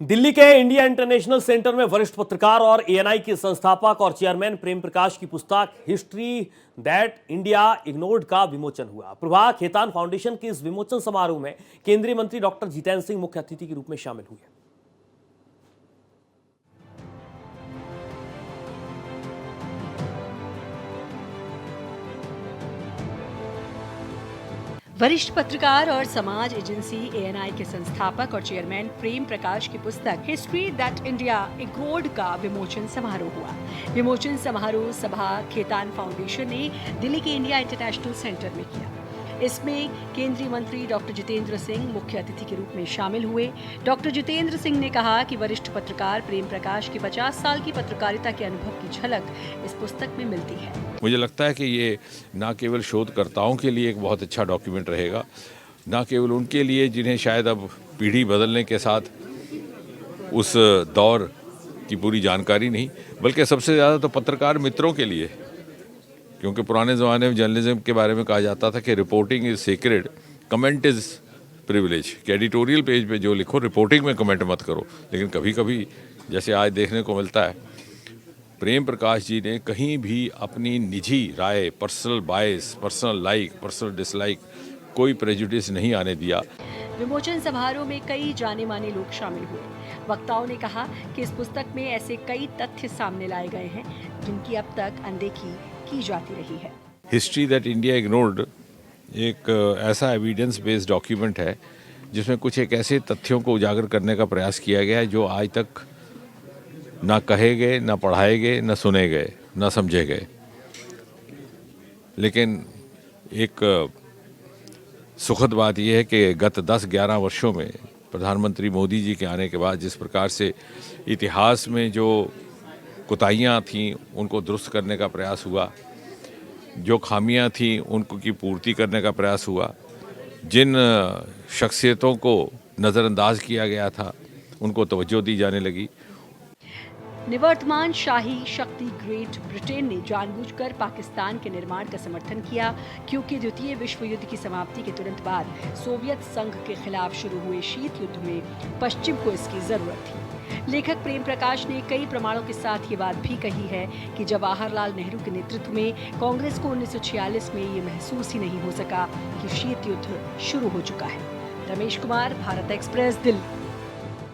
दिल्ली के India international centre में वरिष्ठ पत्रकार और एएनआई के संस्थापक और चेयरमैन प्रेम प्रकाश की पुस्तक हिस्ट्री दैट इंडिया इग्नोर्ड का विमोचन हुआ। प्रभा खेतान फाउंडेशन के इस विमोचन समारोह में केंद्रीय मंत्री डॉक्टर जितेंद्र सिंह मुख्य अतिथि के रूप में शामिल हुए। वरिष्ठ पत्रकार और समाज एजेंसी एएनआई के संस्थापक और चेयरमैन प्रेम प्रकाश की पुस्तक हिस्ट्री दैट इंडिया इग्नोर्ड का विमोचन समारोह हुआ। विमोचन समारोह सभा खेतान फाउंडेशन ने दिल्ली के इंडिया इंटरनेशनल सेंटर में किया। इसमें केंद्रीय मंत्री डॉक्टर जितेंद्र सिंह मुख्य अतिथि के रूप में शामिल हुए। डॉक्टर जितेंद्र सिंह ने कहा कि वरिष्ठ पत्रकार प्रेम प्रकाश की 50 साल की पत्रकारिता के अनुभव की झलक इस पुस्तक में मिलती है। मुझे लगता है कि ये ना केवल शोधकर्ताओं के लिए एक बहुत अच्छा डॉक्यूमेंट रहेगा, ना केवल उनके लिए जिन्हें शायद अब पीढ़ी बदलने के साथ उस दौर की पूरी जानकारी नहीं, बल्कि सबसे ज़्यादा तो पत्रकार मित्रों के लिए, क्योंकि पुराने ज़माने में जर्नलिज्म के बारे में कहा जाता था कि reporting is secret, comment is privilege, कि एडिटोरियल पेज पे जो लिखो रिपोर्टिंग में कमेंट मत करो। लेकिन कभी कभी जैसे आज देखने को मिलता है, प्रेम प्रकाश जी ने कहीं भी अपनी निजी राय, personal bias, personal like, personal dislike, कोई प्रेजुडिस नहीं आने दिया। विमोचन समारोह में कई जाने माने लोग शामिल हुए। वक्ताओं ने कहा कि इस पुस्तक में ऐसे कई तथ्य सामने लाए गए हैं जिनकी अब तक अनदेखी की जाती रही है। हिस्ट्री दैट इंडिया इग्नोर्ड एक ऐसा एविडेंस बेस्ड डॉक्यूमेंट है जिसमें कुछ एक ऐसे तथ्यों को उजागर करने का प्रयास किया गया है जो आज तक ना कहे गए, ना पढ़ाए गए, ना सुने गए, ना समझे गए। लेकिन एक सुखद बात यह है कि गत 10-11 वर्षों में प्रधानमंत्री मोदी जी के आने के बाद जिस प्रकार से इतिहास में जो कोताहियाँ थीं उनको दुरुस्त करने का प्रयास हुआ, जो खामियां थीं उनको की पूर्ति करने का प्रयास हुआ, जिन शख्सियतों को नज़रअंदाज किया गया था उनको तवज्जो दी जाने लगी। निवर्तमान शाही शक्ति ग्रेट ब्रिटेन ने जानबूझकर पाकिस्तान के निर्माण का समर्थन किया, क्योंकि द्वितीय विश्व युद्ध की समाप्ति के तुरंत बाद सोवियत संघ के खिलाफ शुरू हुए शीत युद्ध में पश्चिम को इसकी जरूरत थी। लेखक प्रेम प्रकाश ने कई प्रमाणों के साथ ये बात भी कही है कि जवाहरलाल नेहरू के नेतृत्व में कांग्रेस को 1946 में ये महसूस ही नहीं हो सका कि शीत युद्ध शुरू हो चुका है। रमेश कुमार, भारत एक्सप्रेस, दिल्ली।